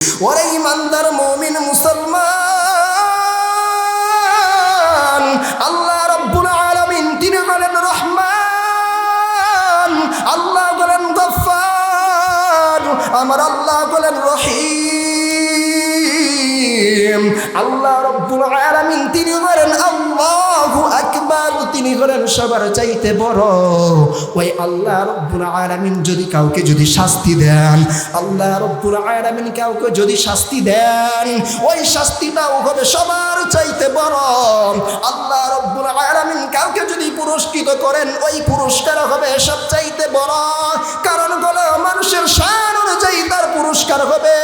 ওরে ইমানদার মুমিন মুসলমান, আল্লাহ রাব্বুল আলামিন তিনি হলেন রহমান, আল্লাহ হলেন গফফার, আমার আল্লাহ হলেন রহিম। আল্লাহ রাব্বুল আলামিন তিনি হলেন আল্লাহু আকবার, তিনি হলেন সবার চাইতে বড়। ওই আল্লাহ রাব্বুল আলামিন যদি কাউকে যদি শাস্তি দেন, আল্লাহ রাব্বুল আলামিন কাউকে যদি শাস্তি দেন, ওই শাস্তিটাও হবে সবার চাইতে বড়। আল্লাহ রাব্বুল আলামিন কাউকে যদি পুরস্কৃত করেন, ওই পুরস্কার হবে সবচাইতে বড়। কারণ হলো মানুষের শান অনুযায়ী তার পুরস্কার হবে।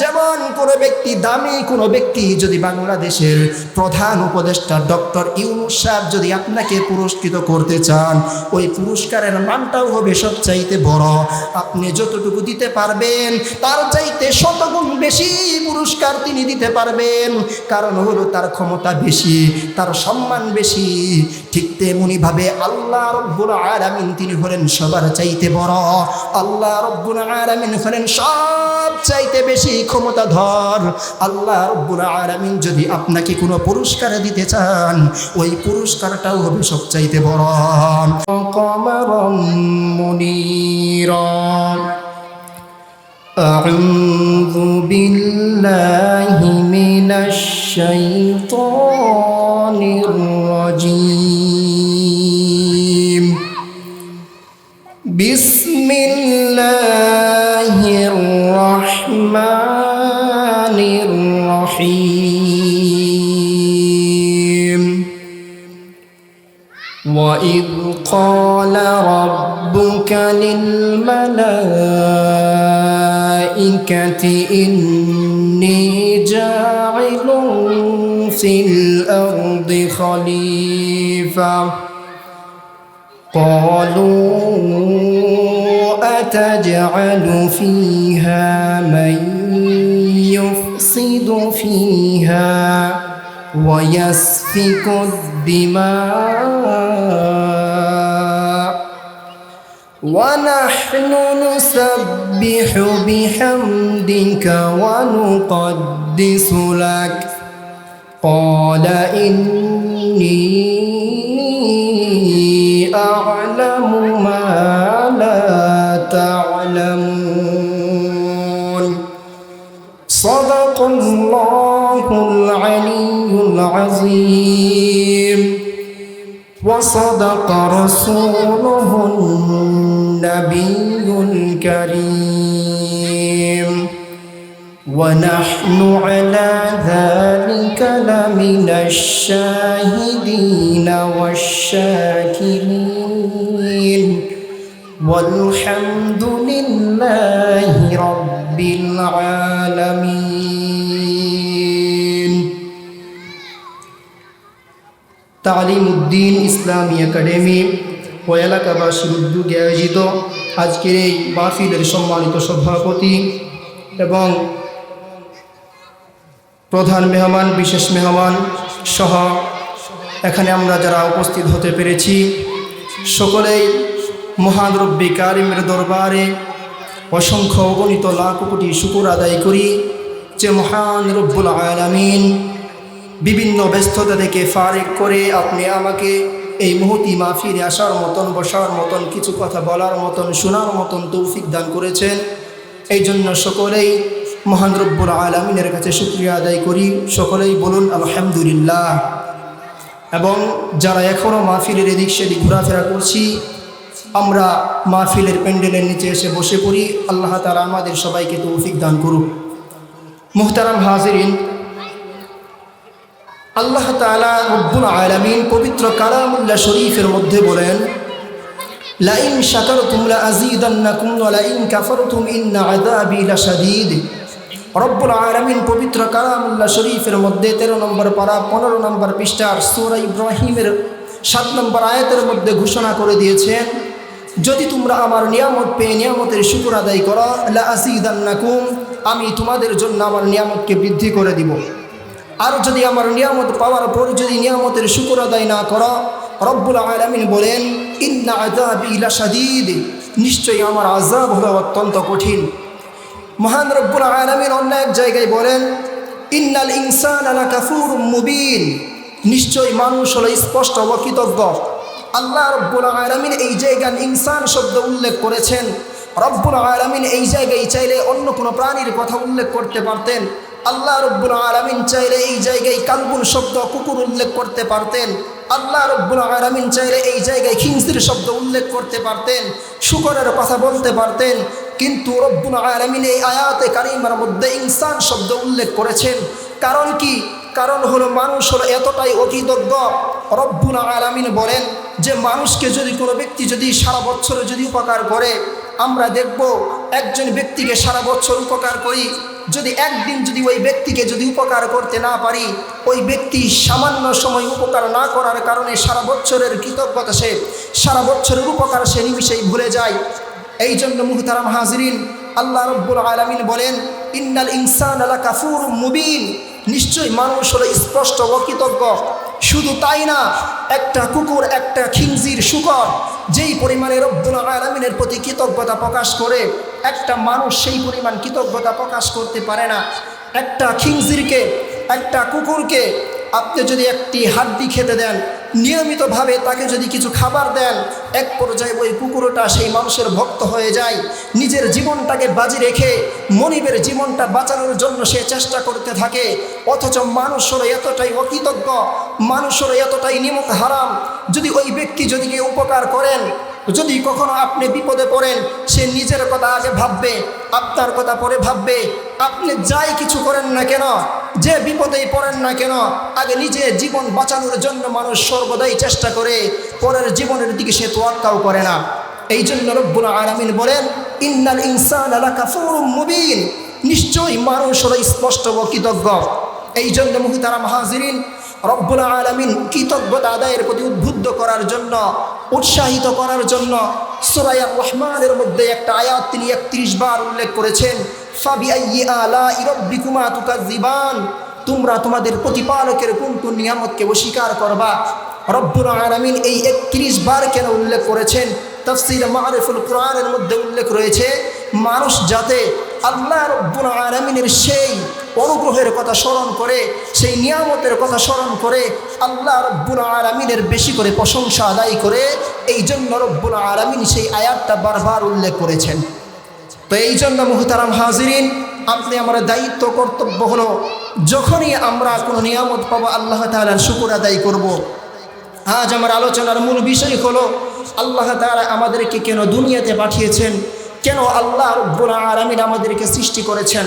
যেমন কোনো ব্যক্তি, দামি কোনো ব্যক্তি যদি বাংলাদেশের প্রধান উপদেষ্টা ডক্টর ইউনূস সাহেব যদি আপনাকে পুরস্কৃত করতে চান, ওই পুরস্কারের মানটাও হবে সবচাইতে বড়। আপনি যতটুকু দিতে পারবেন তার চাইতে শতগুণ বেশি পুরস্কার তিনি দিতে পারবেন। কারণ হলো তার ক্ষমতা বেশি, তার সম্মান বেশি। ঠিক তেমনিভাবে আল্লাহ রাব্বুল আলামিন তিনি হলেন সবার চাইতে বড়। আল্লাহ রাব্বুল আলামিন হলেন সব চাইতে বেশি ক্ষমতাধর। আল্লাহ রাব্বুল আলামিন যদি আপনাকে কোনো পুরস্কার দিতে চান, ওই পুরস্কারটাও হবে সবচাইতে বড়। কমারম মুনীরা। আউযু বিল্লাহি মিনাশ শাইতানির রাজীম। বিসমিল্লাহির রহমানির রহিম। وَإِذْ قَالَ رَبُّكَ لِلْمَلَائِكَةِ إِنِّي جَاعِلٌ فِي الْأَرْضِ خَلِيفَةً قَالُوا أَتَجْعَلُ فِيهَا مَن يُفْسِدُ فِيهَا وَيَسْفِكُ الدِّمَاءَ وَنَحْنُ نُسَبِّحُ بِحَمْدِكَ وَنُقَدِّسُ لَكَ قَالَ إِنِّي أَعْلَمُ مَا لَا تَعْلَمُونَ صدق الله العلي العظيم وصدق رسوله النبي الكريم ونحن على ذلك لمن الشاهدين والشاكرين والحمد لله رب العالمين। তালিম উদ্দিন ইসলামী একাডেমি ও এলাকাবাসীর উদ্যোগে আয়োজিত আজকের এই মাহফিলের সম্মানিত সভাপতি এবং প্রধান মেহমান, বিশেষ মেহমান সহ এখানে আমরা যারা উপস্থিত হতে পেরেছি, সকলেই মহান রব্বি কারিমের দরবারে অসংখ্য অগণিত লাখ কোটি শুকর আদায় করি যে মহান রব্বুল আলামিন বিভিন্ন ব্যস্ততা থেকে ফারিক করে আপনি আমাকে এই মুহূর্তে মাহফিলে আসার মতন, বসার মতন, কিছু কথা বলার মতন, শোনার মতন তৌফিক দান করেছেন। এই জন্য সকলেই মহান রব্বুল আলামিনের কাছে শুকরিয়া আদায় করি। সকলেই বলুন আলহামদুলিল্লাহ। এবং যারা এখনও মাহফিলের এদিক সেদিক ঘোরাফেরা করছি, আমরা মাহফিলের প্যান্ডেলের নিচে এসে বসে পড়ি। আল্লাহ তাআলা আমাদের সবাইকে তৌফিক দান করুক। মুহতারাম হাজিরিন, আল্লাহ তাআলা রব্বুল আলামিন পবিত্র কালামুল্লাহ শরীফের মধ্যে বলেন, লাইন শাকারতুম লাযীদান্নাকুম ওয়া লাইন কাফারতুম ইন্না আযাবি লাশাদীদ। রব্বুল আলামিন পবিত্র কালামুল্লাহ শরীফের মধ্যে 13 নম্বর পারা 15 নম্বর পৃষ্ঠার সূরা ইব্রাহিমের 7 নম্বর আয়াতের মধ্যে ঘোষণা করে দিয়েছেন, যদি তোমরা আমার নিয়ামত পেয়ে নিয়ামতের শুকর আদায় করো, লাযীদান্নাকুম, আমি তোমাদের জন্য আমার নিয়ামতকে বৃদ্ধি করে দিব। আর যদি আমার নিয়ামত পাওয়ার পর যদি নিয়ামতের শুকর আদায় না করো, রব্বুল আলামিন বলেন, ইন্না আযাবি লাশাদীদ, নিশ্চয়ই আমার আযাব হলো অত্যন্ত কঠিন। মহান রব্বুল আলামিন অন্য এক জায়গায় বলেন, ইন্নাল ইনসানা লাকাফুরুম মুবিন, নিশ্চয়ই মানুষ হলো স্পষ্ট অকৃতজ্ঞ। আল্লাহ রব্বুল আলামিন এই জায়গায় ইনসান শব্দ উল্লেখ করেছেন। রব্বুল আলামিন এই জায়গায় চাইলে অন্য কোনো প্রাণীর কথা উল্লেখ করতে পারতেন। আল্লাহ রব্বুল আলামিন চাইলে এই জায়গায় কালবুন শব্দ কুকুর উল্লেখ করতে পারতেন। আল্লাহ রব্বুল আলামিন চাইলে এই জায়গায় খিনজির শব্দ উল্লেখ করতে পারতেন, শুকরের কথা বলতে পারতেন। কিন্তু রব্বুল আলামিন এই আয়াতে কারিমার মধ্যে ইনসান শব্দ উল্লেখ করেছেন। কারণ কি? কারণ হলো মানুষ হলো এতটাই অকৃতজ্ঞ। রব্বুল আলামিন বলেন যে মানুষকে যদি কোনো ব্যক্তি যদি সারা বছরে যদি উপকার করে, আমরা দেখব একজন ব্যক্তিকে সারা বছর উপকার করি, যদি একদিন যদি ওই ব্যক্তিকে যদি উপকার করতে না পারি, ওই ব্যক্তি সামান্য সময় উপকার না করার কারণে সারা বছরের কৃতজ্ঞতা সে, সারা বছরের উপকার সে নিমিষেই ভুলে যায়। এই জন্য মুহতারাম হাজিরিন, আল্লাহ রব্বুল আলামিন বলেন, ইন্নাল ইনসানা লাকাফুরুম মুবিন, নিশ্চয়ই মানুষ হলো স্পষ্ট অকৃতজ্ঞ। শুধু তাই না, একটা কুকুর, একটা খিনজির, শুকর যেই পরিমাণে রব্বুল আলামিনের প্রতি কৃতজ্ঞতা প্রকাশ করে, একটা মানুষ সেই পরিমাণ কৃতজ্ঞতা প্রকাশ করতে পারে না। একটা খিনজিরকে, একটা কুকুরকে আপনি যদি একটি হাড্ডি খেতে দেন, নিয়মিতভাবে তাকে যদি কিছু খাবার দেন, এক পর্যায়ে ওই কুকুরটা সেই মানুষের ভক্ত হয়ে যায়। নিজের জীবনটাকে বাজি রেখে মনিবের জীবনটা বাঁচানোর জন্য সে চেষ্টা করতে থাকে। অথচ মানুষ হলো এতটাই অকৃতজ্ঞ, মানুষ হলো এতটাই নিমক হারাম। যদি ওই ব্যক্তি যদি কেউ উপকার করেন, যদি কখনো আপনি বিপদে পড়েন, সে নিজের কথা আগে ভাববে, আপনার কথা পরে ভাববে। আপনি যাই কিছু করেন না কেন, যে বিপদেই পড়েন না কেন, আগে নিজে জীবন বাঁচানোর জন্য মানুষ সর্বদাই চেষ্টা করে, পরের জীবনের দিকে সে তোয়াক্কাও করে না। এই জন্য রব্বুল আলামিন বলেন, ইন্নাল ইনসানা লাকাফুরুম মুবিন, নিশ্চয়ই মানুষ হলো স্পষ্ট অকৃতজ্ঞ। এই জন্য মুহতারাম হাজিরিন, রব্বুল আলামিন কৃতজ্ঞতা আদায়ের প্রতি উদ্বুদ্ধ করার জন্য, উৎসাহিত করার জন্য সূরা আর-রহমানের মধ্যে একটা আয়াত তিনি 31 বার উল্লেখ করেছেন, ফাবিআইয়ি আলাই রাব্বিকুমা তুকাজ্জিবান, তোমরা তোমাদের প্রতিপালকের কোন কোন নিয়ামতকে অস্বীকার করবা। রব্বুল আলামিন এই 31 বার কেন উল্লেখ করেছেন? তাফসীর মারিফুল কোরআনের মধ্যে উল্লেখ রয়েছে, মানুষ যাতে আল্লাহ রব্বুল আলামিনের সেই অনুগ্রহের কথা স্মরণ করে, সেই নিয়ামতের কথা স্মরণ করে আল্লাহ রব্বুল আলামিনের বেশি করে প্রশংসা আদায় করে, এই জন্য রব্বুল আলামিন সেই আয়াতটা বারবার উল্লেখ করেছেন। তো এই জন্য মুহতারাম হাজিরিন, আপনি আমার দায়িত্ব কর্তব্য হলো, যখনই আমরা কোনো নিয়ামত পাবো আল্লাহ তাআলার শুকর আদায় করব। আজ আমার আলোচনার মূল বিষয় হলো আল্লাহ তাআলা আমাদেরকে কেন দুনিয়াতে পাঠিয়েছেন, কেন আল্লাহ রব্বুল আলামিন আমাদেরকে সৃষ্টি করেছেন।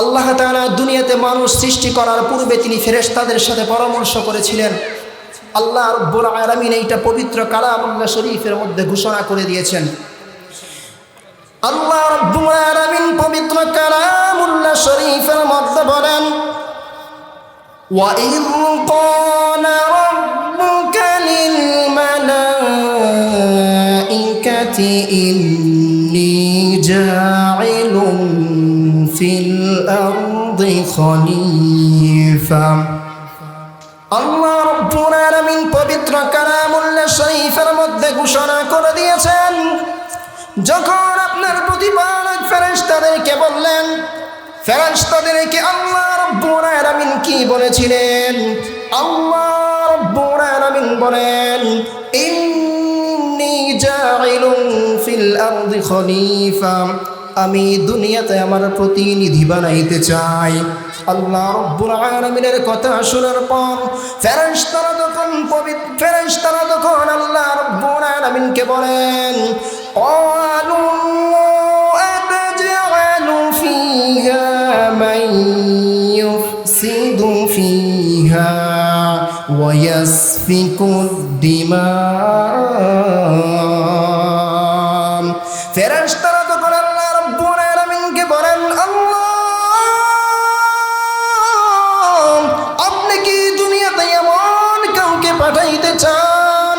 আল্লাহ তাআলা দুনিয়াতে মানুষ সৃষ্টি করার পূর্বে তিনি ফেরেশতাদের সাথে পরামর্শ করেছিলেন। আল্লাহ রব্বুল আলামিন এইটা পবিত্র কালামুল্লাহ শরীফের মধ্যে ঘোষণা করে দিয়েছেন। আল্লাহ রব্বুল আলামিন পবিত্র কালামুল্লাহ শরীফের মধ্যে বলেন, وَإِذْ قَالَ رَبُّكَ لِلْمَلَائِكَةِ إِنِّي جَاعِلٌ فِي الْأَرْضِ خَلِيفَةً। আল্লাহ রব্বুল আলামিন পবিত্র কালামুল্লাহ শরীফের মধ্যে ঘোষণা করে দিয়েছেন, যখন আপনার প্রতিপালক ফেরেশতাদেরকে বললেন, ফেরেশতাদেরকে আল্লাহ রব্বুল আলামিন কি বলেছিলেন? আল্লাহ রব্বুল আলামিন বলেন, ইন্নী জাইলুন ফিল আরদি খলিফা, আমি দুনিয়াতে আমার প্রতিনিধি বানাইতে চাই। আল্লাহ রব্বুল আলামিনের কথা শোনার পর ফেরেশতারা তখন আল্লাহ রব্বুল আলামিনকে বলেন, ক্বালু আতাজআলু ফিহা মান ইউফসিদু ফিহা ওয়া ইয়াসফিকুদ দিমা। ফেরেশতারা তখন আল্লাহ রব্বুল আলামিনকে বলেন, আল্লাহ, আপনি কি দুনিয়াতে এমন কাউকে পাঠাইতে চান?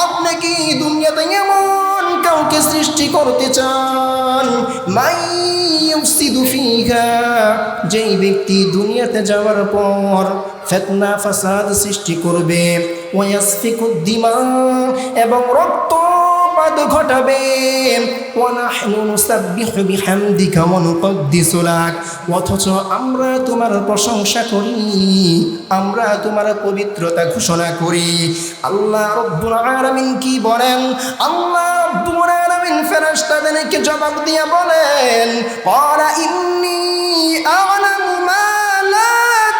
আপনি কি দুনিয়াতে এমন কাউকে সৃষ্টি করতে চান? মান ইউফসিদু ফিহা, যেই ব্যক্তি দুনিয়াতে যাওয়ার পর ফিতনা ফাসাদ সৃষ্টি করবে, ওয়া ইয়াসফিকুদ দিমা, এবং রক্ত বজ্রপাত ঘটাবে ওয়া নাহনু নুসাব্বিহু বিহামদিকা ওয়া নুকদ্দিসু লাক, অথচ আমরা তোমার প্রশংসা করি, আমরা তোমার পবিত্রতা ঘোষণা করি। আল্লাহ রব্বুল আলামিন কি বলেন? আল্লাহ রব্বুল আলামিন ফেরেশতাদেরকে জবাব দিয়ে বলেন, ক্বালা ইন্নী আ'লামু মা লা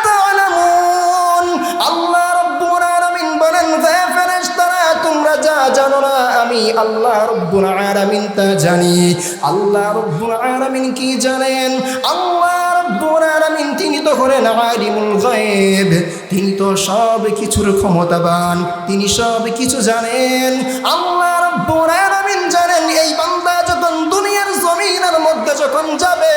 তা'লামুন। আল্লাহ রব্বুল আলামিন বলেন, হে ফেরেশতারা, তোমরা যা জানো না আমি আল্লাহ রব্বুল আলামিন তা জানি। আল্লাহ রব্বুল আলামিন কি জানেন? আল্লাহ রব্বুল আলামিন তিনি তো হলেন আলিমুল গায়ব, তিনি তো সব কিছুর ক্ষমতাবান, তিনি সব কিছু জানেন। আল্লাহ রব্বুল আলামিন জানেন এই বান্দা যখন দুনিয়ার জমিনের মধ্যে যখন যাবে,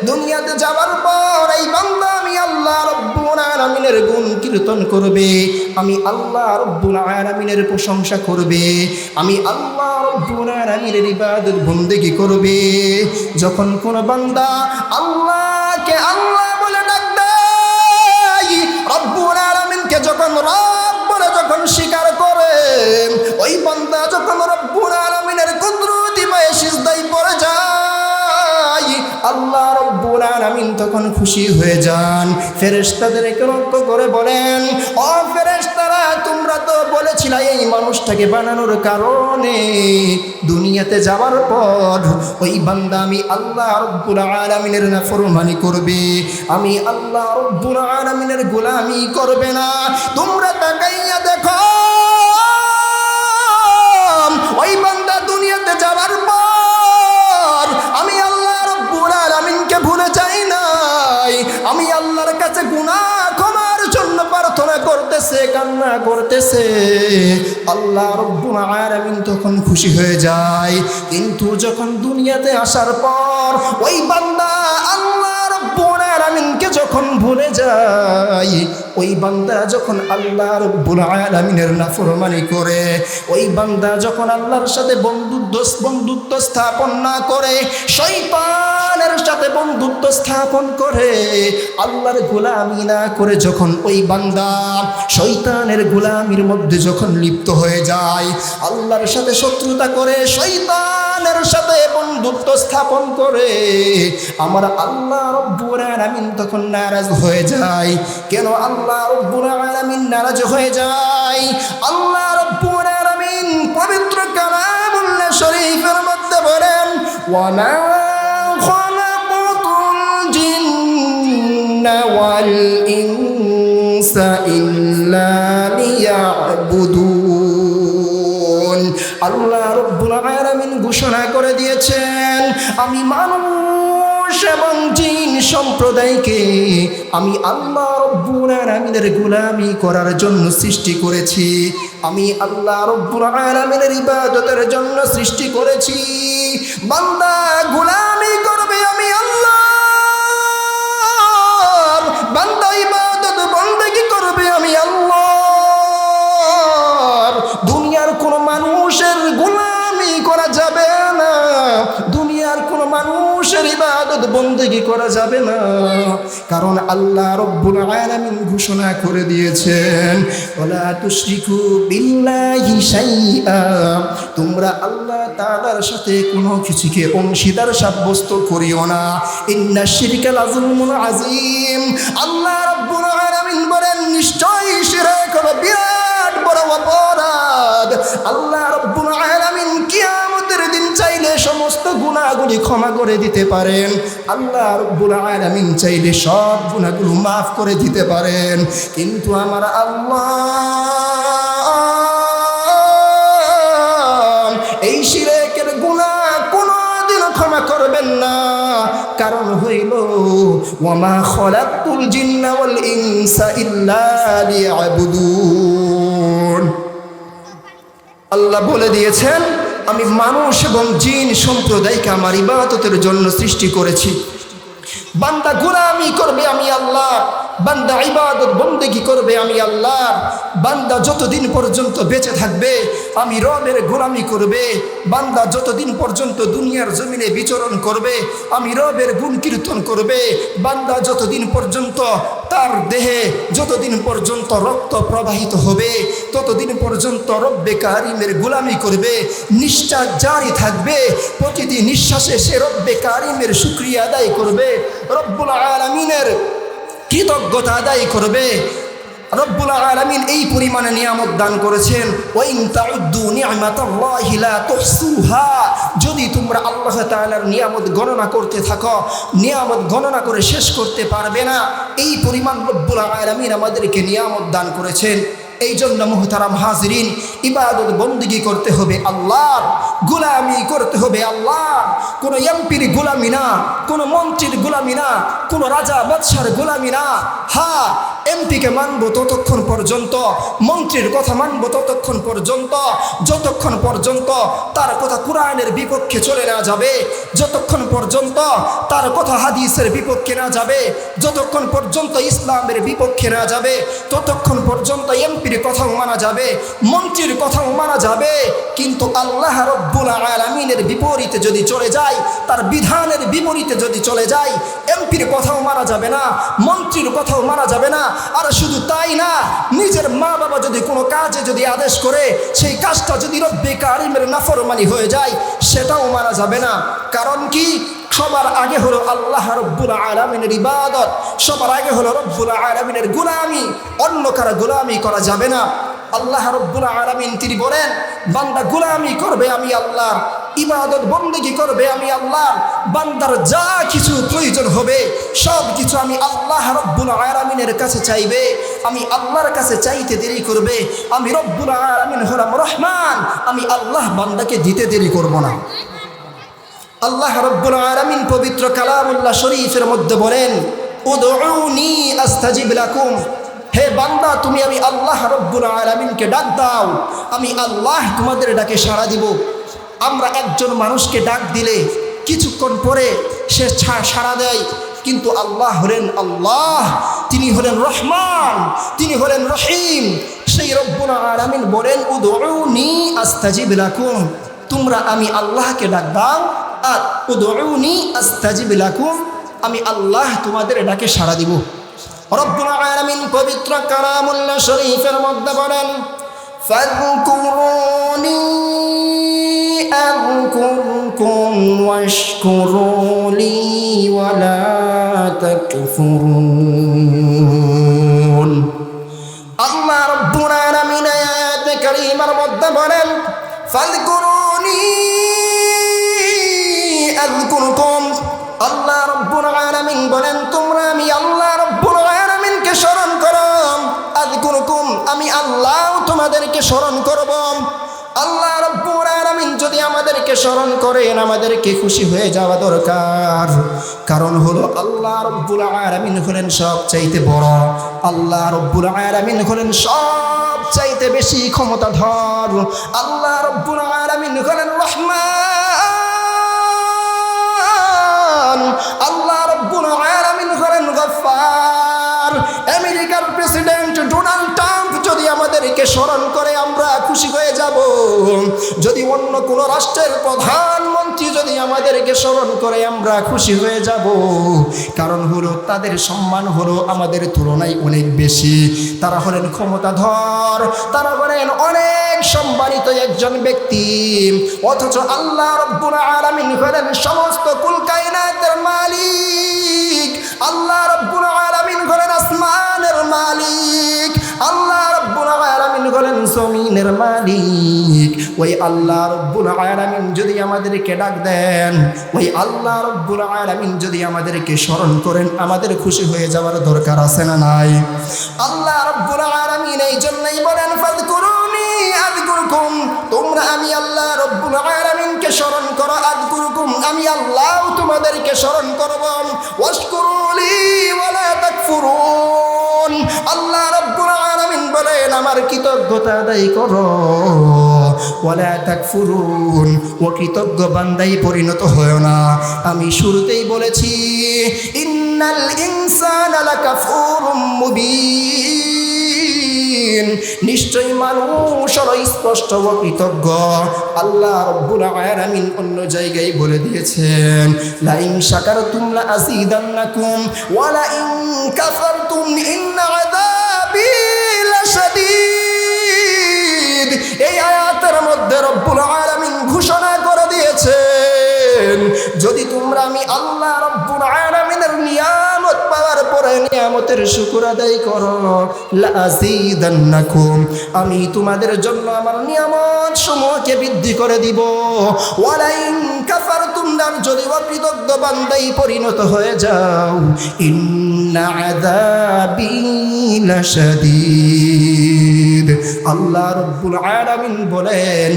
দুনিয়াতে যাওয়ার পর এই বান্দা আমি আল্লাহ রব্বুল আলামিনের গুণ কীর্তন করবে, আমি আল্লাহ রব্বুল আলামিনের প্রশংসা করবে, আমি আল্লাহ রব্বুল আলামিনের ইবাদত বন্দেগী করবে। যখন কোন বান্দা আল্লাহকে আল্লাহ বলে ডাক দেয়, রব্বুল আলামিনকে যখন রব বলে যখন স্বীকার করে, ওই বান্দা যখন রব্বুল আলামিনের কুদরতি পায়ে সিজদায় পড়ে যায়, আল্লাহ রব্বুল আলামিন তখন খুশি হয়ে যান। ফেরেশতাদেরকে লক্ষ্য করে বলেন, ও ফেরেশতারা, তোমরা তো বলেছিলে এই মানুষটাকে বানানোর কারণে দুনিয়াতে যাওয়ার পর ওই বান্দা আমি আল্লাহ রব্বুল আলামিনের নাফরমানি করবে, আমি আল্লাহ রব্বুল আলামিনের গোলামি করবে না। তোমরা তাকাইয়া দেখো, ওই বান্দা দুনিয়াতে যাওয়ার পর আমি আল্লাহ রব্বুল আলামিনকে ভুলে যাই নাই, আমি আল্লাহর কাছে গুনাহ ক্ষমার জন্য প্রার্থনা করতেছে, কান্না করতেছে। আল্লাহ রব্বুল আলামিন তখন খুশি হয়ে যায়। কিন্তু যখন দুনিয়াতে আসার পর ওই বান্দা আল্লাহ রব্বুল আলামিনকে যখন ভুলে যায়, ওই বান্দা যখন আল্লাহ রব্বুল আলামিনের নাফরমানি করে, ওই বান্দা যখন আল্লাহর সাথে বন্ধুত্ব স্থাপন না করে, শয়তানের সাথে বন্ধুত্ব স্থাপন করে, আল্লাহর গোলামি না করে যখন ওই বান্দা শয়তানের গোলামির মধ্যে যখন লিপ্ত হয়ে যায়, আল্লাহর সাথে শত্রুতা করে, শয়তানের সাথে বন্ধুত্ব স্থাপন করে, আমার আল্লাহ রব্বুল আলামিন তখন নারাজ হয়ে যায়। কেন আল্লাহ রব্বুল আলামিন নারাজ হয়ে যায়? আল্লাহ রব্বুল আলামিন পবিত্র কালামুল্লাহ শরীফের মধ্যে বলেন, ওয়া মা খালাকাতুল জিন্না ওয়াল ইনসা ইল্লা লিয়াবুদুন। আল্লাহ রব্বুল আলামিন ঘোষণা করে দিয়েছেন, আমি মানুষ এবং জিন সম্প্রদায়কে আমি আল্লাহ রব্বুল আলামিনের গোলামি করার জন্য সৃষ্টি করেছি, আমি আল্লাহ রব্বুল আলামিনের ইবাদতের জন্য সৃষ্টি করেছি। বান্দা গোলামি করবে আমি আল্লাহর, বান্দা ইবাদত বন্দেগী করবে আমি আল্লাহর। দুনিয়ার কোনো মানুষের গোলামি করা যাবে না, দুনিয়ার কোনো মানুষের ইবাদত বন্দেগী করা যাবে না, কারণ আল্লাহ রব্বুল আলামিন ঘোষণা করে দিয়েছেন, ওয়ালা তুশরিকু বিল্লাহি শাইআ, তোমরা আল্লাহ তাআলার সাথে কোনো কিছুকে অংশীদার সাব্যস্ত করিও না, ইন্নাশ শিরকা লাযুলমুন আযীম। আল্লাহ রব্বুল আলামিন বলেন, নিশ্চয়ই শিরক হলো বিরাট বড় অপরাধ। আল্লাহ রব্বুল আলামিন কিয়ামতের দিন চাইলে সমস্ত গুনাহগুলি ক্ষমা করে দিতে পারেন, আল্লাহ রব্বুল আলামিন চাইলে সব গুনাহগুলো মাফ করে দিতে পারেন, কিন্তু আমার আল্লাহ এই শিরকের গুনাহ কোনোদিন ক্ষমা করবেন না। কারণ হইল, ওয়া মা খালাকতুল জিন্না ওয়াল ইনসা ইল্লা লিয়াবুদুন। আল্লাহ বলে দিয়েছেন, আমি মানুষ এবং জিন সম্প্রদায়কে আমার ইবাদতের জন্য সৃষ্টি করেছি। বান্দা গোলামি করবে আমি আল্লাহ, বান্দা ইবাদত বন্দেগী করবে আমি আল্লাহ। বান্দা যতদিন পর্যন্ত বেঁচে থাকবে আমি রবের গোলামি করবে, বান্দা যতদিন পর্যন্ত দুনিয়ার জমিনে বিচরণ করবে আমি রবের গুণ কীর্তন করবে, বান্দা যতদিন পর্যন্ত তার দেহে যতদিন পর্যন্ত রক্ত প্রবাহিত হবে ততদিন পর্যন্ত রব্বে কারিমের গোলামি করবে, নিঃশ্বাস জারি থাকবে, প্রতিটি নিঃশ্বাসে সে রব্বে কারিমের শুকরিয়া আদায় করবে, রব্বুল আলামিনের কৃতজ্ঞতা আদায় করবে। রব্বুল আলামিন এই পরিমাণে নিয়ামত দান করেছেন, ওয়া ইন তাউদ্দু নি'মাতাল্লাহি লা তুহসুহা, যদি তোমরা আল্লাহ তাআলার নিয়ামত গণনা করতে থাকো নিয়ামত গণনা করে শেষ করতে পারবে না। এই পরিমাণ রব্বুল আলামিন আমাদেরকে নিয়ামত দান করেছেন। এই জন্য মুহতারাম হাজিরিন, ইবাদত বন্দেগী করতে হবে আল্লাহর, গোলামি করতে হবে আল্লাহর। কোনো এমপির গোলামি না, কোনো মন্ত্রীর গোলামি না, কোনো রাজা বাদশার গোলামি না। হ্যাঁ, এমপিকে মানবো ততক্ষণ পর্যন্ত, মন্ত্রীর কথা মানবো ততক্ষণ পর্যন্ত, যতক্ষণ পর্যন্ত তার কথা কোরআনের বিপক্ষে চলে না যাবে, যতক্ষণ পর্যন্ত তার কথা হাদিসের বিপক্ষে না যাবে, যতক্ষণ পর্যন্ত ইসলামের বিপক্ষে না যাবে, ততক্ষণ পর্যন্ত এমপির কথাও মানা যাবে, মন্ত্রীর কথাও মানা যাবে। কিন্তু আল্লাহ রব্বুল আলামিনের বিপরীতে যদি চলে যায়, তার বিধানের বিপরীতে যদি চলে যায়, এমপির কথাও মানা যাবে না, মন্ত্রীর কথাও মানা যাবে না। আর শুধু তাই না, নিজের মা বাবা যদি কোনো কাজে যদি আদেশ করে, সেই কাজটা যদি রব্বে কারিমের নাফরমানি হয়ে যায়, সেটাও মানা যাবে না। কারণ কি? সবার আগে হলো আল্লাহ রব্বুল আলামিনের ইবাদত, সবার আগে হলো রব্বুল আলামিনের গোলামি, অন্য কারো গোলামি করা যাবে না। আল্লাহ রব্বুল আলামিন তিনি বলেন, বান্দা গোলামি করবে আমি আল্লাহর, ইবাদত বন্দেগী করবে আমি আল্লাহর, বান্দার যা কিছু প্রয়োজন হবে সব কিছু আমি আল্লাহ রব্বুল আলামিনের কাছে চাইবে, আমি আল্লাহর কাছে চাইতে দেরি করবে। আমি রব্বুল আলামিন হলাম রহমান, আমি আল্লাহ বান্দাকে দিতে দেরি করব না। আল্লাহ রব্বুল আলামিন পবিত্র কালামুল্লাহ শরীফের মধ্যে বলেন, উদউনি আস্তাজিব লাকুম, হে বান্দা তুমি আমি আল্লাহ রব্বুল আলামিনকে ডাক দাও, আমি আল্লাহ তোমাদের ডাকে সাড়া দিব। আমরা একজন মানুষকে ডাক দিলে কিছুক্ষণ পরে সে সাড়া দেয়, কিন্তু আল্লাহ হলেন আল্লাহ, তিনি হলেন রহমান, তিনি হলেন রহিম। সেই রব্বুল আলামিন বলেন, উদউনি আস্তাজিব লাকুম, তোমরা আমি আল্লাহকে ডাক দাও, আর উদউনি আস্তাজিব লাকুম, আমি আল্লাহ তোমাদের ডাকে সাড়া দিব। রব্বুল আলামিন পবিত্র কালামুল্লাহ শরীফের মধ্যে বলেন, ফাযকুরুনি আযকুরকুম ওয়াশকুরুলি ওয়ালা তাকফুরুন। আল্লাহ রব্বুল আলামিন আয়াতে কারীমার মধ্যে বলেন, ফাযকুরুনি আযকুরকুম, আল্লাহ রব্বুল আলামিন বলেন তোমরা আমি আল্লাহ রব্বুল আলামিনকে স্মরণ করো, আযকুরকুম, আমি আল্লাহ তোমাদেরকে স্মরণ করব। আল্লাহ রব্বুল আলামিন যদি আমাদেরকে স্মরণ করেন, আমাদেরকে খুশি হয়ে যাওয়া দরকার। কারণ হলো আল্লাহ রব্বুল আলামিন হলেন সব চাইতে বড়, আল্লাহ রব্বুল আলামিন হলেন সব চাইতে বেশি ক্ষমতাধর, আল্লাহ রব্বুল আলামিন হলেন রহমান, আল্লাহ রব্বুল আলামিন হলেন গফফার। আমেরিকার প্রেসিডেন্ট ডোনাল্ড ট্রাম্প যদি আমাদেরকে স্মরণ করে আমরা খুশি হয়ে যাব, যদি অন্য কোনো রাষ্ট্রের প্রধানমন্ত্রী যদি আমাদেরকে স্মরণ করে আমরা খুশি হয়ে যাব। কারণ হলো তাদের সম্মান হলো আমাদের তুলনায় অনেক বেশি, তারা হলেন ক্ষমতাধর, তারা হলেন অনেক সম্মানিত একজন ব্যক্তি। অথচ আল্লাহ রব্বুল আলামিন হলেন সমস্ত কুল কায়নাতের মালিক, আল্লাহ রব্বুল আলামিন হলেন আসমানের মালিক, আল্লাহ রব্বুল আলামিন হলেন জমিনের মালিক। ওই আল্লাহ রব্বুল আলামিন যদি আমাদেরকে ডাক দেন, ওই আল্লাহ রব্বুল আলামিন যদি আমাদেরকে স্মরণ করেন, আমাদের খুশি হয়ে যাওয়ার দরকার আছে না নাই? আল্লাহ রব্বুল আলামিন এই জন্যই বলেন, ফাযকুরুনি আযকুরকুম, তোমরা আমি আল্লাহ রব্বুল আলামিনকে স্মরণ করো, আযকুরকুম, আমি আল্লাহ তোমাদেরকে স্মরণ করব, ওয়াশকুরুলি ওয়ালা তাকফুরুন, আল্লাহ রব্বুল আলামিন বলেন আমার কৃতজ্ঞতা আদায় করো, ওয়ালা তাকফুরুন, ও কৃতজ্ঞ বান্দায় পরিণত হয় না। আমি শুরুতেই বলেছি, ইন্নাল ইনসানা লাকাফুরুম মুবিন, নিশ্চয়ই মানুষ হলো স্পষ্ট অকৃতজ্ঞ। আল্লাহ রাব্বুল আলামিন অন্য জায়গায় বলে দিয়েছেন, লা ইন শাকারতুম লা আযীদান্নাকুম ওয়া লা ইন কাফারতুম ইন্না আযাবি লাশাদীদ। এই আয়াতের মধ্যে রব্বুল আলামিন ঘোষণা করে দিয়েছেন, যদি তোমরা আমি আল্লাহ রব্বুল আলামিনের নিয়ামত পাওয়ার পরে নিয়ামতের শুকর আদায় করো, লা আযীদান্নাকুম, আমি তোমাদের জন্য আমার নিয়ামত সমূহকে বৃদ্ধি করে দিব। ওয়া লা ইন কাফারতুম, যদি অকৃতজ্ঞ বান্দায় পরিণত হয়ে যাও, ইন্না আযাবি লাশাদীদ। আল্লাহ রব্বুল আলামিন বলেন,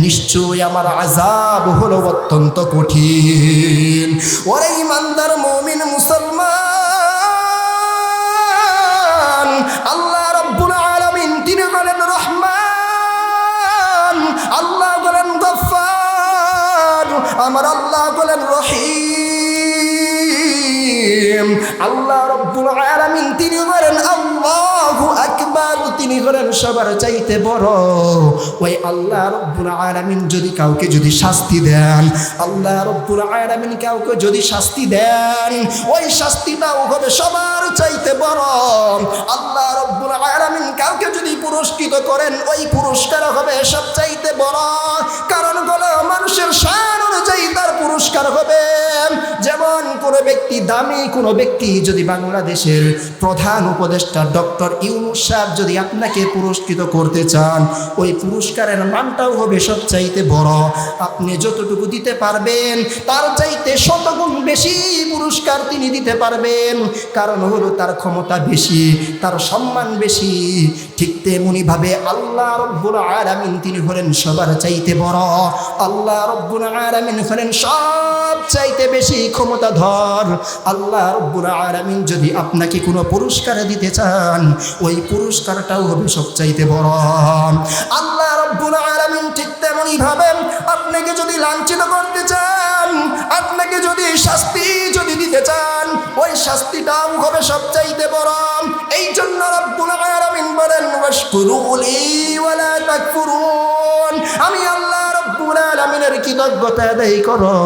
নিশ্চয় আমার আযাব হলো অত্যন্ত কঠিন। ওরে ইমানদার মুমিন মুসলমান, আল্লাহ রব্বুল আলামিন তিনি বলেন রহমান, আল্লাহ বলেন গফফার, আমার আল্লাহ বলেন রহিম। আল্লাহ রব্বুল আলামিন তিনি বলেন আল্লাহু আকবার, তিনি বলেন সবার চাইতে বড়। ওই আল্লাহ রব্বুল আলামিন যদি কাউকে যদি শাস্তি দেন, আল্লাহ রব্বুল আলামিন কাউকে যদি শাস্তি দেন, ওই শাস্তিটাও হবে সবার চাইতে বড়। আল্লাহ রব্বুল আলামিন কাউকে যদি পুরস্কৃত করেন, ওই পুরস্কার হবে সবচাইতে বড়। কারণ হলো মানুষের শান অনুযায়ী তার পুরস্কার হবে। যেমন কোনো ব্যক্তি, দামি কোনো ব্যক্তি যদি বাংলাদেশের প্রধান উপদেষ্টা ডক্টর ইউনূস সাহেব যদি আপনাকে পুরস্কৃত করতে চান, ওই পুরস্কারের মানটাও হবে সবচাইতে বড়। আপনি যতটুকু দিতে পারবেন তার চাইতে শতগুণ বেশি পুরস্কার তিনি দিতে পারবেন। কারণ হলো তার ক্ষমতা বেশি, তার সম্মান বেশি। ঠিক তেমনিভাবে আল্লাহ রব্বুল আলামিন তিনি হলেন সবার চাইতে বড়। আল্লাহ রব্বুল আলামিন হলেন সব চাইতে বেশি ক্ষমতাধর। আল্লাহ রব্বুল আলামিন যদি আপনাকে কোনো পুরস্কার দিতে চান, ওই পুরস্কারটাও হবে সবচাইতে বড়। আল্লাহ রব্বুল আলামিন ঠিক তেমনি ভাবে আপনাকে যদি লাঞ্ছিত করতে চান, আপনাকে যদি শাস্তি যদি দিতে চান, ওই শাস্তিটাও হবে সবচাইতে বড়। এই জন্য রব্বুল আলামিন বলেন ওয়াশকুরুলি ওয়ালা তাকফুরুন, আমি আল্লাহ রব্বুল আলামিনের কৃতজ্ঞতা আদায় করো,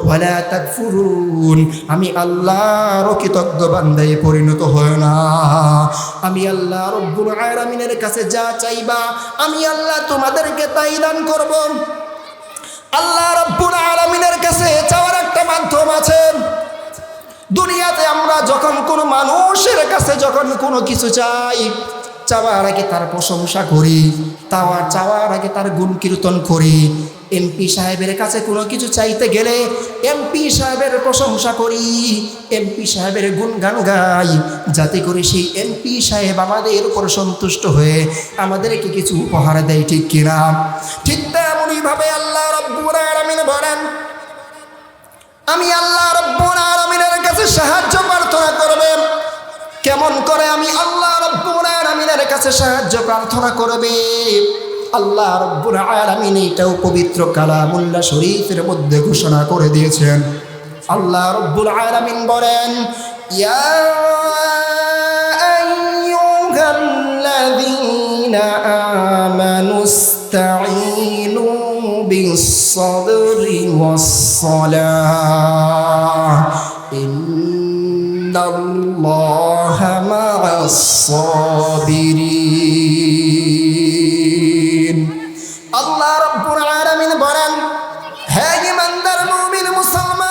ওয়ালা তাকফুরুন, আমি আল্লাহর কৃতজ্ঞ বান্দায় পরিণত হয় না। আমি আল্লাহ রব্বুল আলামিনের কাছে যা চাইবা আমি আল্লাহ তোমাদেরকে তাই দান করব। আল্লাহ রব্বুল আলামিনের কাছে চাওয়ার একটা মাধ্যম আছে। দুনিয়াতে আমরা যখন কোনো মানুষের কাছে যখন কোনো কিছু চাই, চাওয়ার আগে তার প্রশংসা করি, চাওয়ার আগে তার গুণ কীর্তন করি। এমপি সাহেবের কাছে কোনো কিছু চাইতে গেলে এমপি সাহেবের প্রশংসা করি, এমপি সাহেবের গুণগান গাই, যাতে করে সেই এমপি সাহেব আমাদের উপর সন্তুষ্ট হয়ে আমাদেরকে কিছু উপহার দেয়। ঠিক কিনা? ঠিক তেমনিভাবে আল্লাহ রব্বুল আলামিন বলেন, আমি আল্লাহ রব্বুল আলামিনের কাছে সাহায্য প্রার্থনা করবে। কেমন করে আমি আল্লাহ রব্বুল আলামিনের কাছে সাহায্য প্রার্থনা করবে? আল্লাহ রব্বুল আলামিন এটাও পবিত্র কালামুল্লাহ শরীফের মধ্যে ঘোষণা করে দিয়েছেন। আল্লাহ রব্বুল আলামিন বলেন, ইয়া আইয়ুহাল্লাযীনা আমানুস্তাঈনু বিস-সাবরি ওয়াস-সালাহ ইন্নাল্লাহা মা'আস-সাবিরিন। আল্লাহ রাব্বুল আলামিন বলেন, হে ঈমানদার মুমিন মুসলমান,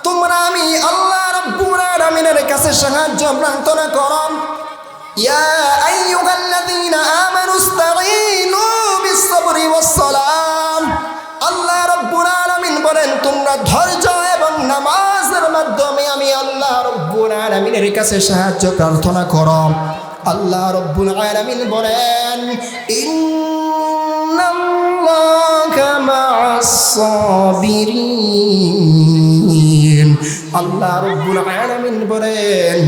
তোমরা আমি আল্লাহ রাব্বুল আলামিনের কাছে সাহায্য প্রার্থনা করো। ইয়া আইয়ুহাল্লাযীনা আমানুস্তাঈনু বিস-সাবরি ওয়াস-সালাম। আল্লাহ রাব্বুল আলামিন বলেন, তোমরা ধৈর্য এবং নামাজের মাধ্যমে আমি আল্লাহ রাব্বুল আলামিনের কাছে সাহায্য প্রার্থনা করো। আল্লাহ রাব্বুল আলামিন বলেন, ইন্নাল্লাহা মা'আস-সাবিরিন। আল্লাহ রাব্বুল আলামিন বলেন,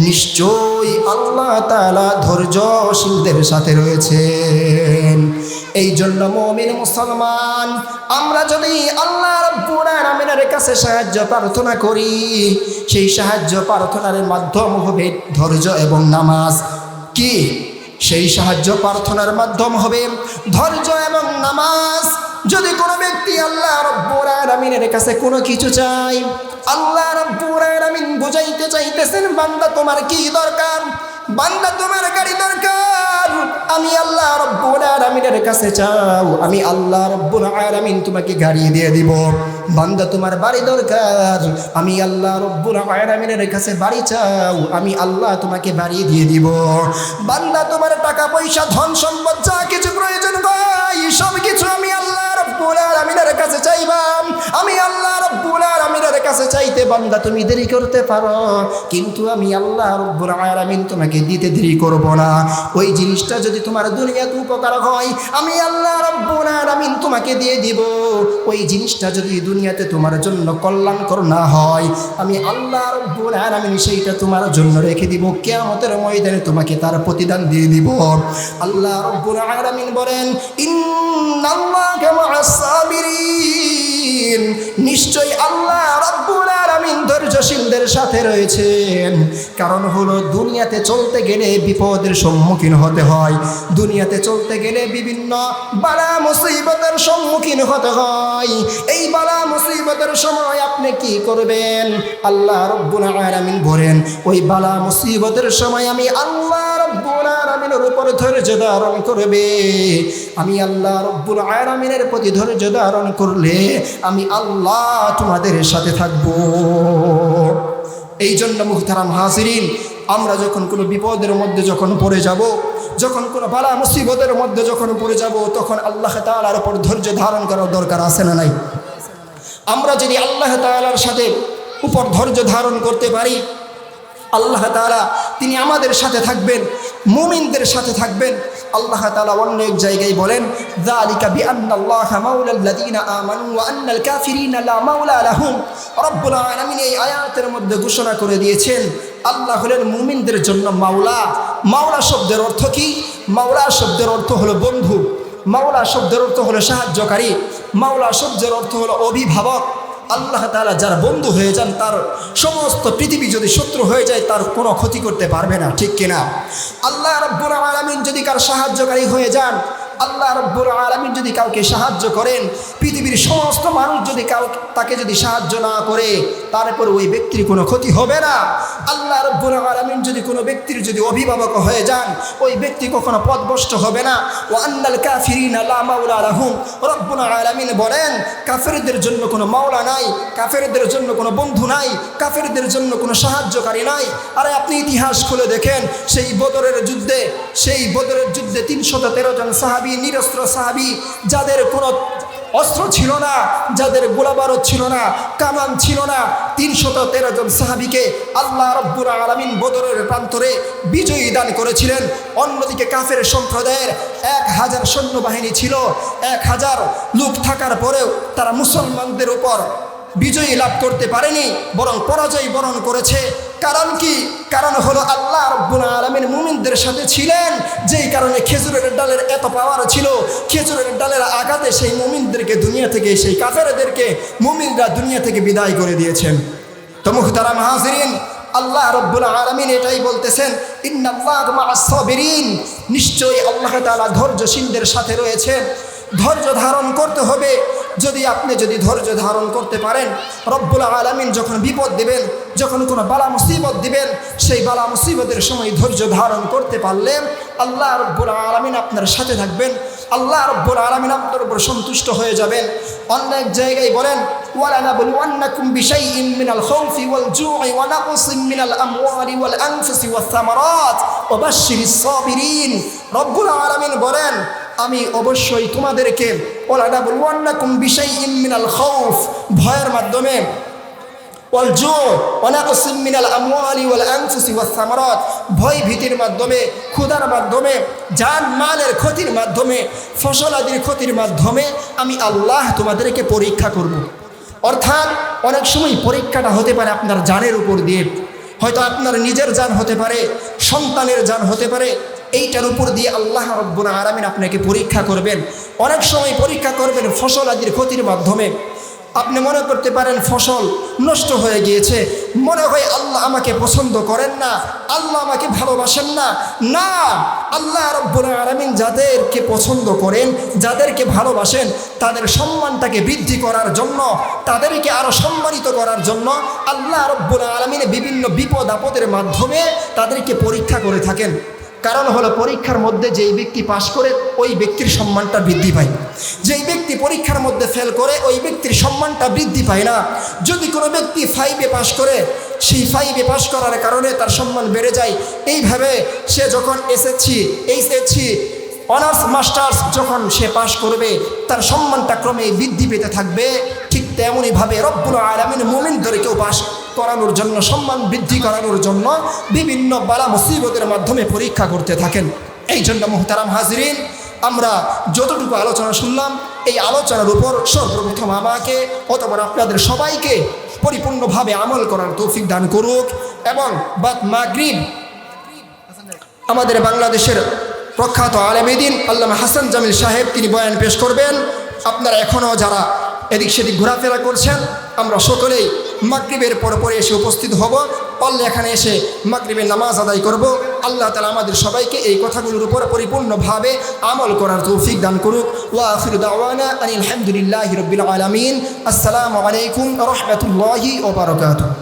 নিশ্চয়ই আল্লাহ তাআলা ধৈর্যশীলদের সাথে রয়েছেন। এই জন্য মুমিন মুসলমান, আমরা যদি আল্লাহ রাব্বুল আলামিনের কাছে সাহায্য প্রার্থনা করি, সেই সাহায্য প্রার্থনার মাধ্যম হবে ধৈর্য এবং নামাজ। কি সেই সাহায্য প্রার্থনার মাধ্যম হবে ধৈর্য এবং নামাজ। যদি কোনো ব্যক্তি আল্লাহ রাব্বুল আলামিনের কাছে কোনো কিছু চায়, আল্লাহ রাব্বুল আলামিন বুঝাইতে চাইতেছেন, বান্দা তোমার কি দরকার, বান্দা তোমার গাড়ি দরকার, আমি আল্লাহ রাব্বুল আলামিনের কাছে চাও, আমি আল্লাহ রাব্বুল আলামিন তোমাকে গাড়ি দিয়ে দিব। বান্দা তোমার বাড়ি দরকার, আমি আল্লাহ রাব্বুল আলামিনের কাছে বাড়ি চাও, আমি আল্লাহ তোমাকে বাড়ি দিয়ে দিব। বান্দা তোমার টাকা পয়সা ধন সম্পদ যা কিছু প্রয়োজন হয় সব কিছু আমি আল্লাহ রাব্বুল আলামিনের কাছে চাইবাম, আমি আল্লাহ রাব্বুল আলামিনের কাছে চাইতে বান্দা তুমি দেরি করতে পারো, কিন্তু আমি আল্লাহ রাব্বুল আলামিন তোমাকে দিতে দেরি করব না। ওই জিনিসটা যদি তোমার দুনিয়াতে উপকার হয় আমি আল্লাহ রাব্বুল আলামিন তোমাকে দিয়ে দিব। ওই জিনিসটা যদি দুনিয়াতে তোমার জন্য কল্যাণকর না হয় আমি আল্লাহ রাব্বুল আলামিন সেইটা তোমার জন্য রেখে দিব, কিয়ামতের ময়দানে তোমাকে তার প্রতিদান দিয়ে দিব। আল্লাহ রাব্বুল আলামিন বলেন, ইন্নাল্লাহা মা'আস সাবিরিন, নিশ্চয়ই আল্লাহ রাব্বুল আলামিন ধৈর্যশীলদের সাথে রয়েছেন। কারণ হলো দুনিয়াতে চলতে গেলে বিপদের সম্মুখীন হতে হয়, দুনিয়াতে চলতে গেলে বিভিন্ন বালা মুসিবতের সম্মুখীন হতে হয়। এই বালা মুসিবতের সময় আপনি কি করবেন? আল্লাহ রাব্বুল আলামিন বলেন, ওই বালা মুসিবতের সময় আমি আল্লাহ রাব্বুল আলামিনের উপর ধৈর্য ধারণ করবে। আমি আল্লাহ রাব্বুল আলামিনের প্রতি ধৈর্য ধারণ করলে আমি আল্লাহ তোমাদের সাথে থাকব। এই জন্য মুহতারাম হাজিরিন, আমরা যখন কোনো বিপদের মধ্যে যখন পড়ে যাব, যখন কোনো বালা মুসিবতের মধ্যে যখন পড়ে যাব, তখন আল্লাহ তাআলার উপর ধৈর্য ধারণ করার দরকার আছে না নাই? আমরা যদি আল্লাহ তাআলার সাথে উপর ধৈর্য ধারণ করতে পারি, আল্লাহ তাআলা তিনি আমাদের সাথে থাকবেন, মুমিনদের সাথে থাকবেন। আল্লাহ তাআলা অন্য এক জায়গায় বলেন, যালিকা বিআন্নাল্লাহা মাওলাল্লাযীনা আমানু ওয়া আন্নাল কাফিরিনা লা মাওলা লাহুম। রব্বুল আলামিন এই আয়াতের মধ্যে ঘোষণা করে দিয়েছেন আল্লাহ হলেন মুমিনদের জন্য মাওলা। মাওলা শব্দের অর্থ কি? মাওলা শব্দের অর্থ হলো বন্ধু, মাওলা শব্দের অর্থ হলো সাহায্যকারী, মাওলা শব্দের অর্থ হলো অভিভাবক। আল্লাহ তাআলা যার বন্ধু হয়ে যান তার সমস্ত পৃথিবী যদি শত্রু হয়ে যায় তার কোনো ক্ষতি করতে পারবে না, ঠিক কিনা? আল্লাহ রাব্বুল আলামিন যদি কার সাহায্যকারী হয়ে যান, আল্লাহ রাব্বুল আলামিন যদি কাউকে সাহায্য করেন, পৃথিবীর সমস্ত মানুষ যদি তাকে যদি সাহায্য না করে তারপর ওই ব্যক্তির কোনো ক্ষতি হবে না। আল্লাহ রাব্বুল আলামিন যদি কোনো ব্যক্তির যদি অভিভাবক হয়ে যান ওই ব্যক্তি কখনো পথভ্রষ্ট হবে না। ওয়া আন্নাল কাফিরিনা লা মাওলা লাহুম, রব্বুল আলামিন বলেন কাফেরদের জন্য কোনো মাওলা নাই, কাফেরদের জন্য কোনো বন্ধু নাই, কাফেরদের জন্য কোনো সাহায্যকারী নাই। আরে আপনি ইতিহাস খুলে দেখেন, সেই বদরের যুদ্ধে 313 জন সাহাবী, নিরস্ত্র সাহাবী, যাদের কোনো অস্ত্র ছিল না, যাদের গোলাবারুদ ছিল না, কামান ছিল না, 313 জন সাহাবীকে আল্লাহ রাব্বুল আলামিন বদরের প্রান্তরে বিজয়ী দান করেছিলেন। অন্যদিকে কাফের সম্প্রদায়ের 1000 সৈন্যবাহিনী ছিল, 1000 লোক থাকার পরেও তারা মুসলমানদের উপর বিজয়ী লাভ করতে পারেনি, বরং পরাজয় বরণ করেছে। কারণ কি? কারণ হলো আল্লাহ রাব্বুল আলামিন মুমিনদের সাথে ছিলেন, যেই কারণে খেজুরের ডালের এত পাওয়ার ছিল। খেজুরের ডালের আঘাতে সেই মুমিনদেরকে দুনিয়া থেকে, সেই কাফেরদেরকে মুমিনরা দুনিয়া থেকে বিদায় করে দিয়েছেন। তো মুহতারাম হাজিরিন, আল্লাহ রাব্বুল আলামিন এটাই বলতেছেন, ইন্নাল্লাহা মা'আস সাবিরিন, নিশ্চয়ই আল্লাহ তাআলা ধৈর্যশীলদের সাথে রয়েছেন। ধৈর্য ধারণ করতে হবে। আপনি যদি ধৈর্য ধারণ করতে পারেন, রব্বুল আলামিন যখন বিপদ দিবেন, যখন কোনো বালা মুসিবত দিবেন, সেই বালা মুসিবতের সময় ধৈর্য ধারণ করতে পারলে আল্লাহ রব্বুল আলামিন আপনার সাথে থাকবেন, আল্লাহ রব্বুল আলামিন আপনার উপর সন্তুষ্ট হয়ে যাবেন। অনেক জায়গায় বলেন, ওয়ালানাবলুওয়ান্নাকুম বিশাইইন মিনাল খাউফি ওয়াল জু'i ওয়া নাকসিম মিনাল আমওয়ালি ওয়াল আনফুসি ওয়াস সামারাত ওয়া বাশশিরিস সাবিরিন। রব্বুল আলামিন বলেন, আমি অবশ্যই তোমাদেরকে ওয়ালানাবলুওয়ান্নাকুম বিশাইইন মিনাল খাউফ, ভয়ের মাধ্যমে, ওয়াল জু' ওয়া নাকসিম মিনাল আমওয়ালি ওয়াল আনফুসি ওয়াস সামারাত, ভয় ভীতির মাধ্যমে, ক্ষুধার মাধ্যমে, জান মালের ক্ষতির মাধ্যমে, ফসলাদির ক্ষতির মাধ্যমে আমি আল্লাহ তোমাদেরকে পরীক্ষা করব। অর্থাৎ অনেক সময় পরীক্ষাটা হতে পারে আপনার জানের উপর দিয়ে, হয়তো আপনার নিজের জান হতে পারে, সন্তানের জান হতে পারে, এইটার উপর দিয়ে আল্লাহ রাব্বুল আলামিন আপনাকে পরীক্ষা করবেন। অনেক সময় পরীক্ষা করবেন ফসল আদির ক্ষতির মাধ্যমে, আপনি মনে করতে পারেন ফসল নষ্ট হয়ে গিয়েছে, মনে হয় আল্লাহ আমাকে পছন্দ করেন না, আল্লাহ আমাকে ভালোবাসেন না। না, আল্লাহ রাব্বুল আলামিন যাদেরকে পছন্দ করেন, যাদেরকে ভালোবাসেন, তাদের সম্মানটাকে বৃদ্ধি করার জন্য, তাদেরকে আরও সম্মানিত করার জন্য আল্লাহ রাব্বুল আলামিন বিভিন্ন বিপদ আপদের মাধ্যমে তাদেরকে পরীক্ষা করে থাকেন। কারণ হলো পরীক্ষার মধ্যে যেই ব্যক্তি পাশ করে ওই ব্যক্তির সম্মানটা বৃদ্ধি পায়, যেই ব্যক্তি পরীক্ষার মধ্যে ফেল করে ওই ব্যক্তির সম্মানটা বৃদ্ধি পায় না। যদি কোনো ব্যক্তি 5-এ পাশ করে, সেই 5-এ পাশ করার কারণে তার সম্মান বেড়ে যায়। এইভাবে সে যখন এসএসসি, এইচএসসি, অনার্স, মাস্টার্স যখন সে পাশ করবে, তার সম্মানটা ক্রমে বৃদ্ধি পেতে থাকবে। ঠিক তেমনইভাবে রব্বুল আলামিন মুমিনদেরকেও পাশ করানোর জন্য, সম্মান বৃদ্ধি করানোর জন্য বিভিন্ন বালা মুসিবতের মাধ্যমে পরীক্ষা করতে থাকেন। এই জন্য মুহতারাম হাজরিন, আমরা যতটুকু আলোচনা শুনলাম, এই আলোচনার উপর সর্বপ্রথম আমাকে অতঃপর আপনাদের সবাইকে পরিপূর্ণভাবে আমল করার তৌফিক দান করুক। এবং বাদ মাগরিব আমাদের বাংলাদেশের প্রখ্যাত আলেমে দ্বীন আল্লামা হাসান জামিল সাহেব তিনি বয়ান পেশ করবেন। আপনারা এখনও যারা এদিক সেদিক ঘোরাফেরা করছেন, আমরা সকলেই মাগরিবের পরে এসে উপস্থিত হব, পারলে এখানে এসে মাগরিবের নামাজ আদায় করব। আল্লাহ তাআলা আমাদের সবাইকে এই কথাগুলোর উপর পরিপূর্ণভাবে আমল করার তৌফিক দান করুক। ওয়া আখিরু দাওয়ানা আনিল হামদুলিল্লাহি রাব্বিল আলামিন। আসসালামু আলাইকুম ওয়া রাহমাতুল্লাহি ওয়া বারাকাতুহু।